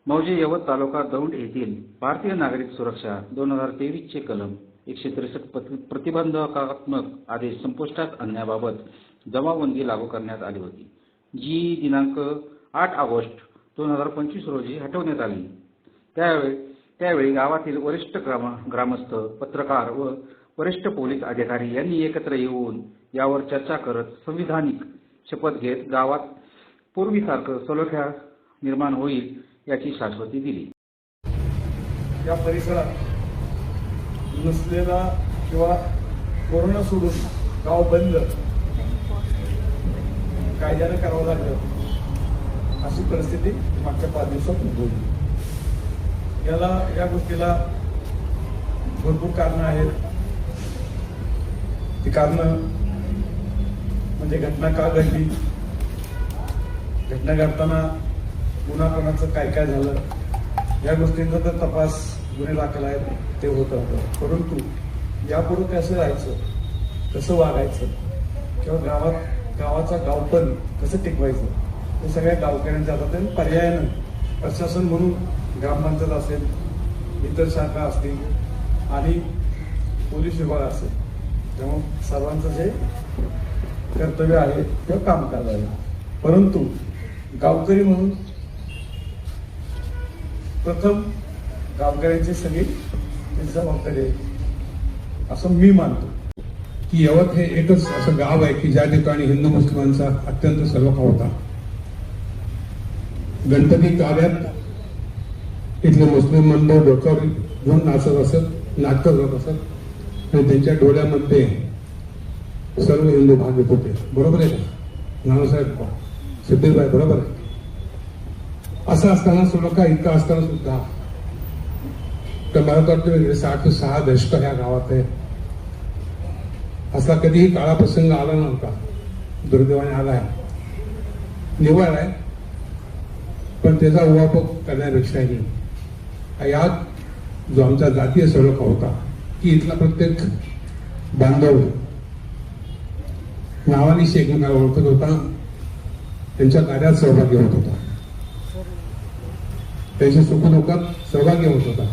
मौजे यवत तालुका दौंड येथील भारतीय नागरिक सुरक्षा 2023 चे कलम 163 प्रतिबंधात्मक आदेश संपुष्टात आणण्याबाबत जमावबंदी लागू करण्यात आली होती, जी दिनांक 8 ऑगस्ट 2025 रोजी हटवण्यात आली। त्यावेळी गावातील वरिष्ठ ग्रामस्थ, पत्रकार व वरिष्ठ पोलीस अधिकारी यांनी एकत्र येऊन यावर चर्चा करत संविधानिक शपथ घेत गावात पूर्वीसारखं सलोखा निर्माण होईल याची शाश्वती दिली। या परिसरात नसलेला किंवा कोरोना सोडून गाव बंद कायद्यानं करावं लागलं अशी परिस्थिती मागच्या 5 दिवसात उद्भवली। या गोष्टीला भरपूर कारणं आहेत। ती कारणं म्हणजे घटना का घडली, घटना घडताना पुन्हा कोणाचं काय काय झालं या गोष्टींचा तर तपास गुन्हे दाखल आहेत ते होत राहतं। परंतु यापुढे कसं राहायचं, कसं वागायचं किंवा गावाचा गावपण कसं टिकवायचं हे सगळ्या गावकऱ्यांच्या हातात पर्यायानं प्रशासन म्हणून ग्रामपंचायत असेल, इतर शाखा असतील आणि पोलीस विभाग असेल, त्यामुळे सर्वांचं जे कर्तव्य आहे किंवा कामकाज आहे। परंतु गावकरी म्हणून प्रथम गावकऱ्यांची सगळी जबाबदारी आहे असं मी मानतो की यवत हे एकच असं गाव आहे की ज्या ठिकाणी हिंदू मुस्लिमांचा अत्यंत सलोखा होता। गणपती काव्यात इथले मुस्लिम मंडळ डोक्यावर घेऊन नाचत असत, नाटकं करत असत आणि त्यांच्या डोळ्यामध्ये सर्व हिंदू भाग येत होते। बरोबर आहे का नानासाहेब सिद्धीबाई? बरोबर आहे। असं असताना सलोखा इतका असताना सुद्धा तर मला वाटतं 66 दशक ह्या गावात आहे। असा कधीही काळा प्रसंग आला नव्हता, दुर्दैवाने आलाय, निवडलाय, पण त्याचा उहापोह करण्यापेक्षाही यात जो आमचा जातीय सलोखा होता की इथला प्रत्येक बांधव नावानिशी एकमेकाला ओळखत होता, त्यांच्या कार्यात सहभागी होत होता, त्यांच्या सुखदुःखात सहभागी होत होता।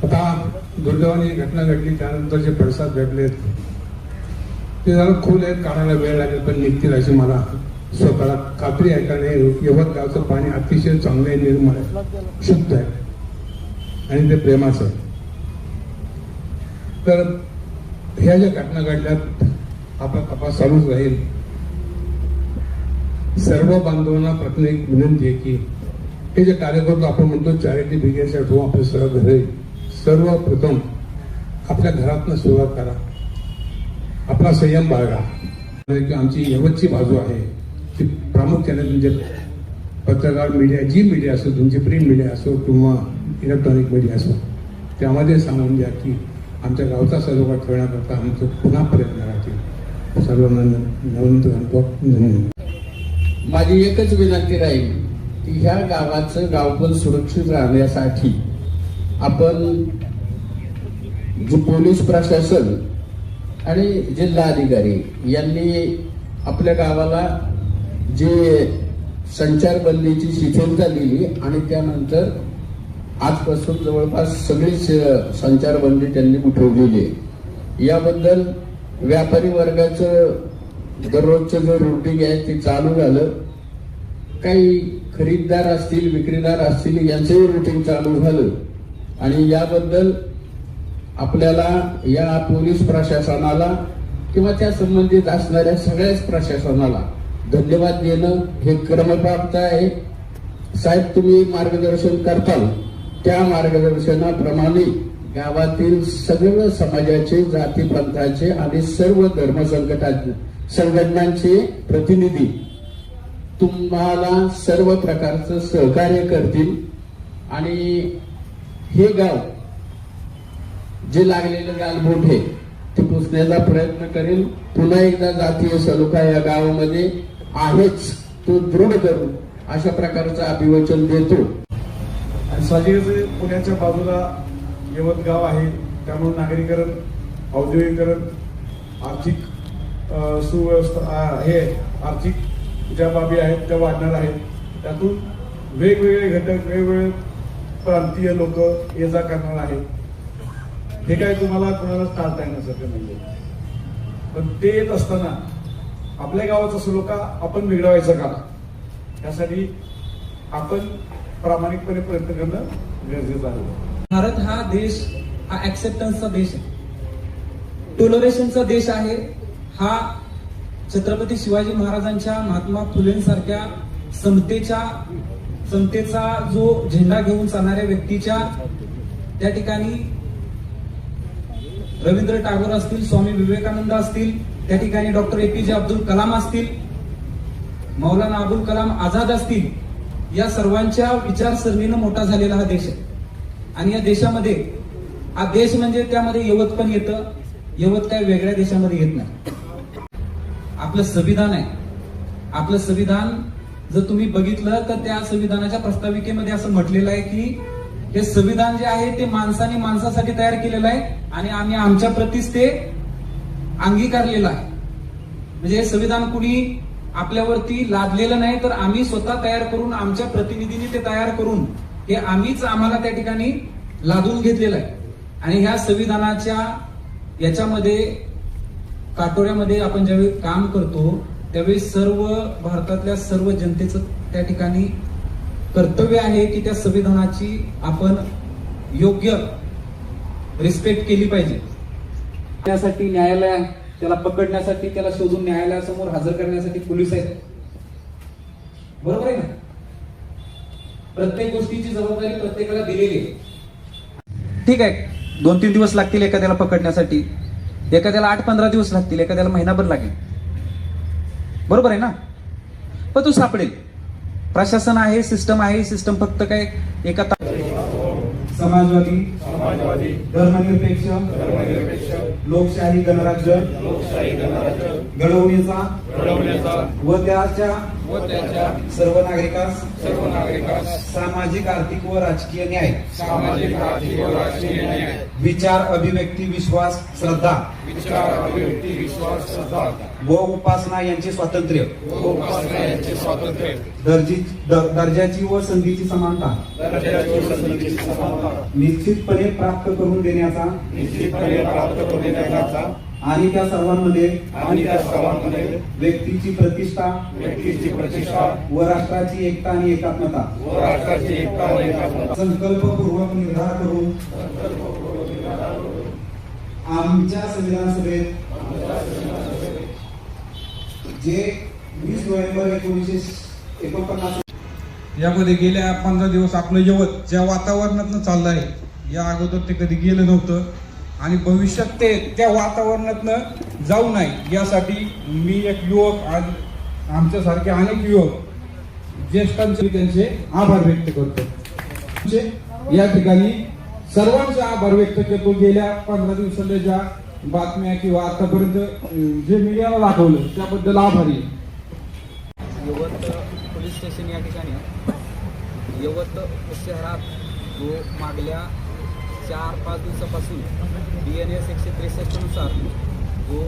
आता दुर्दैवाने घटना घडली, त्यानंतर जे पडसाद भेटलेत ते जरा खोल आहेत, काढायला वेळ लागेल, पण निघतील अशी मला स्वतःला खात्री आहे। कारण यवत गावचं पाणी अतिशय चांगलं आहे, निर्मळ आहे, शुद्ध आहे आणि ते प्रेमाचं आहे। तर ह्या ज्या घटना घडल्यात आपला तपास चालूच राहील। सर्व बांधवांना प्रथम एक विनंती आहे की हे जे कार्यकर्ते आपण म्हणतो चॅरिटी बिगेन्स ॲट होम, आपले सर्व घरे, सर्वप्रथम आपल्या घरातनं सुरुवात करा, आपला संयम बाळगा। आमची यवतची बाजू आहे ती प्रामुख्याने म्हणजे पत्रकार मीडिया, जी मीडिया असो, तुमची प्रिंट मीडिया असो किंवा इलेक्ट्रॉनिक मीडिया असो, त्यामध्ये सांगून द्या की आमच्या गावचा सलोखा ठेवण्याकरता आमचं पुन्हा प्रयत्न राहतील। सर्वांना धन्यवाद। माझी एकच विनंती राहील की ह्या गावाचं गावपण सुरक्षित राहण्यासाठी आपण जे पोलीस प्रशासन आणि जिल्हाधिकारी यांनी आपल्या गावाला जे संचारबंदीची शिथिलता दिली आणि त्यानंतर आजपासून जवळपास सगळीच संचारबंदी त्यांनी उठवलेली आहे। याबद्दल व्यापारी वर्गाचं दररोजचं जे रुटीन आहे ते चालू झालं, काही खरीददार असतील, विक्रीदार असतील, यांचंही रुटीन चालू झालं आणि याबद्दल आपल्याला या पोलीस प्रशासनाला किंवा त्या संबंधित असणाऱ्या सगळ्याच प्रशासनाला धन्यवाद देणं हे क्रमप्राप्त आहे। साहेब, तुम्ही मार्गदर्शन करताल त्या मार्गदर्शनाप्रमाणे गावातील सगळ्या समाजाचे, जाती पंथाचे आणि सर्व धर्म संघटनांचे प्रतिनिधी तुम्हाला सर्व प्रकारचं सहकार्य करतील आणि हे गाव जे लागलेलं गालबोट आहे ते पुसण्याचा प्रयत्न करेल। पुन्हा एकदा जातीय सलोखा या गावामध्ये आहेच तो दृढ करू अशा प्रकारचं अभिवचन देतो। आणि साहजिकच पुण्याच्या बाजूला यवत गाव आहे, त्यामुळे नागरीकरण, औद्योगिकरण, आर्थिक सुव्यवस्था हे आर्थिक ज्या बाबी आहेत त्या वाढणार आहेत। त्यातून वेगवेगळे घटक, वेगवेगळे प्रांतीय लोक ये जा करणार आहेत. हे काय तुम्हाला कोणालाच टाळता येण्यासारखं नाहीये. पण ते येत असताना आपल्या गावाचा सलोखा आपण बिघडवायचा का, त्यासाठी आपण प्रामाणिकपणे प्रयत्न करणं गरजेचं आहे. भारत हा देश हा ऍक्सेप्टन्सचा देश आहे, टॉलरेशनचा देश आहे. हा छत्रपती शिवाजी महाराजांच्या, महात्मा फुलेंसारख्या समतेचा जो झेंडा घेऊन चालणाऱ्या व्यक्तीच्या, त्या ठिकाणी रवींद्र टागोर असतील, स्वामी विवेकानंद असतील, त्या ठिकाणी डॉक्टर APJ अब्दुल कलाम असतील, मौलाना अबुल कलाम आझाद असतील, या सर्वांच्या विचारसरणीनं मोठा झालेला हा देश आहे. आणि या देशामध्ये, हा देश म्हणजे त्यामध्ये यवत पण येतं. यवत काय वेगळ्या देशामध्ये येत नाही. आपलं संविधान आहे. आपलं संविधान जर तुम्ही बघितलं तर त्या संविधानाच्या प्रस्ताविकेमध्ये असं म्हटलेलं आहे की हे संविधान जे आहे ते माणसाने माणसासाठी तयार केलेलं आहे आणि आम्ही आमच्या प्रतीच ते अंगीकारलेलं आहे. म्हणजे हे संविधान कुणी आपल्यावरती लादलेलं नाही, तर आम्ही स्वतः तयार करून, आमच्या प्रतिनिधींनी ते तयार करून, हे आम्हीच आम्हाला त्या ठिकाणी लादून घेतलेलं आहे. आणि ह्या संविधानाच्या याच्यामध्ये, काटोऱ्यामध्ये आपण ज्यावेळी काम करतो त्यावेळी सर्व भारतातल्या सर्व जनतेचं त्या ठिकाणी कर्तव्य आहे की त्या संविधानाची आपण योग्य रिस्पेक्ट केली पाहिजे. त्यासाठी न्यायालय, त्याला पकडण्यासाठी, त्याला शोधून न्यायालयासमोर हजर करण्यासाठी पोलीस आहेत. बरोबर आहे ना? प्रत्येक गोष्टीची जबाबदारी प्रत्येकाला दिलेली आहे. ठीक आहे, 2-3 दिवस लागतील एखाद्याला पकडण्यासाठी, एखाद्याला 8-15 दिवस लागतील, एखाद्याला महिनाभर लागेल. बरोबर आहे ना? पण तो सापडेल. प्रशासन आहे, सिस्टम आहे. सिस्टम फक्त काय एका समाजवादी, धर्मनिरपेक्ष, लोकशाही गणराज्य घडवण्याचा व त्याच्या सर्व नागरिकांस सामाजिक, आर्थिक व राजकीय न्याय, विचार, अभिव्यक्ती, विश्वास, श्रद्धा व उपासना यांचे स्वातंत्र्य, दर्जाची व संधीची समानता निश्चितपणे प्राप्त करून देण्याचा आणि त्या सर्वांमध्ये व्यक्तीची प्रतिष्ठा व राष्ट्राची एकता आणि एकात्मता संकल्पपूर्वक निर्धार करून आमच्या संविधान सभेत जे 20 नोव्हेंबर 1949 यामध्ये गेल्या 15 दिवस आपलं यवत ज्या वातावरणातनं चाललंय, या अगोदर ते कधी गेलं नव्हतं आणि भविष्यात ते त्या वातावरणातनं जाऊ नये यासाठी मी एक युवक, आज आमच्यासारखे अनेक युवक ज्येष्ठांचे त्यांचे आभार व्यक्त करतो. या ठिकाणी सर्वांचे आभार व्यक्त करतो. गेल्या 15 दिवसांच्या ज्या बातम्या किंवा आतापर्यंत जे मीडियाला दाखवलं त्याबद्दल आभारी. यवत पोलीस स्टेशन या ठिकाणी यवत शहरात जो मागल्या 4-5 दिवसापासून BNS 163 नुसार जो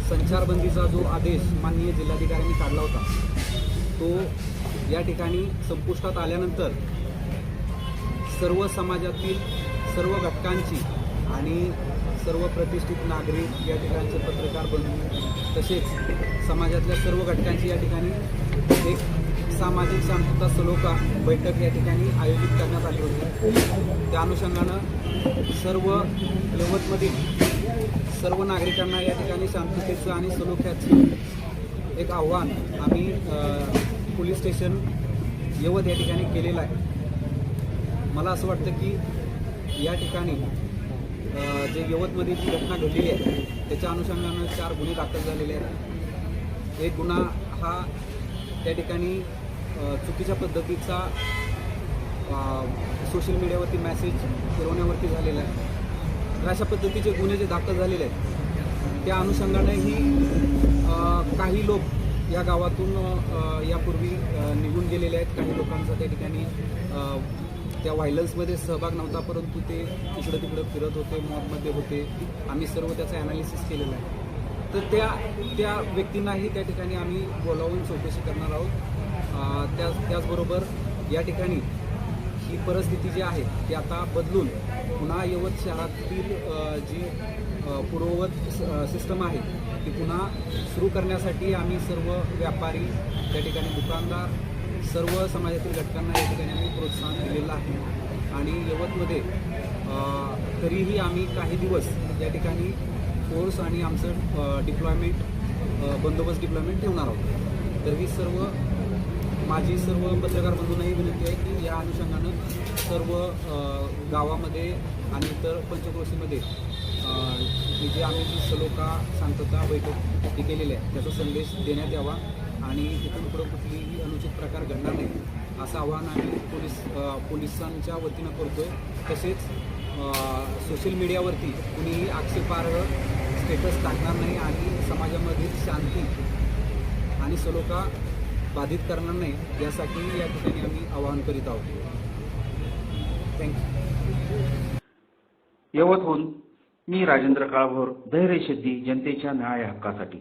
संचारबंदीचा जो आदेश माननीय जिल्हाधिकाऱ्यांनी काढला होता, तो या ठिकाणी संपुष्टात आल्यानंतर सर्व समाजातील सर्व घटकांची आणि सर्व प्रतिष्ठित नागरिक, या ठिकाणचे पत्रकार बंधू, तसेच समाजातल्या सर्व घटकांची या ठिकाणी एक सामाजिक शांतता सलोखा बैठक या ठिकाणी आयोजित करण्यात आली होती. त्या अनुषंगानं सर्व यवतमधील सर्व नागरिकांना या ठिकाणी शांततेचं आणि सलोख्याचं एक आव्हान आम्ही पोलीस स्टेशन यवत या ठिकाणी केलेलं आहे. मला असं वाटतं की या ठिकाणी जे यवतमध्ये जी घटना घडलेली आहे त्याच्या अनुषंगानं 4 गुन्हे दाखल झालेले आहेत. एक गुन्हा हा त्या ठिकाणी चुकीच्या पद्धतीचा सोशल मीडियावरती मेसेज फिरवण्यावरती झालेला आहे. तर अशा पद्धतीचे गुन्हे जे दाखल झालेले आहेत त्या अनुषंगानेही काही लोक या गावातून यापूर्वी निघून गेलेले आहेत. काही लोकांचा त्या ठिकाणी त्या व्हायलन्समध्ये सहभाग नव्हता, परंतु ते इकडं तिकडं फिरत होते, मॉबमध्ये होते. आम्ही सर्व त्याचं ॲनालिसिस केलेलं आहे. तर त्या व्यक्तींनाही त्या ठिकाणी आम्ही बोलावून चौकशी करणार आहोत. त्याचबरोबर या ठिकाणी ही परिस्थिती जी आहे ती आता बदलून पुन्हा यवत शहरातील जी पूर्ववत सिस्टम आहे ती पुन्हा सुरू करण्यासाठी आम्ही सर्व व्यापारी त्या ठिकाणी दुकानदार सर्व समाजातील घटकांना या ठिकाणी आम्ही प्रोत्साहन दिलेलं आहे आणि यवतमध्ये तरीही आम्ही काही दिवस या ठिकाणी फोर्स आणि आमचं बंदोबस्त डिप्लॉयमेंट ठेवणार आहोत. तर ही माझी सर्व पत्रकार बंधूंनाही विनंती आहे की या अनुषंगानं सर्व गावामध्ये आणि इतर पंचक्रोशीमध्ये जे आम्ही जी सलोखा शांतता बैठक ती केलेली आहे त्याचा संदेश देण्यात यावा आणि इथून पुढं कुठलीही अनुचित प्रकार घडणार नाही असं आवाहन आम्ही पोलिसांच्या वतीनं करतोय. तसेच सोशल मीडियावरती कुणीही आक्षेपार्ह स्टेटस टाकणार नाही आणि समाजामध्ये शांती आणि सलोखा बाधित करणार नाही यासाठी या ठिकाणी आम्ही आवाहन करीत आहोत. थँक्यू. यवतहून मी राजेंद्र काळभोर, धैर्यसिद्धी जनतेच्या न्याय हक्कासाठी.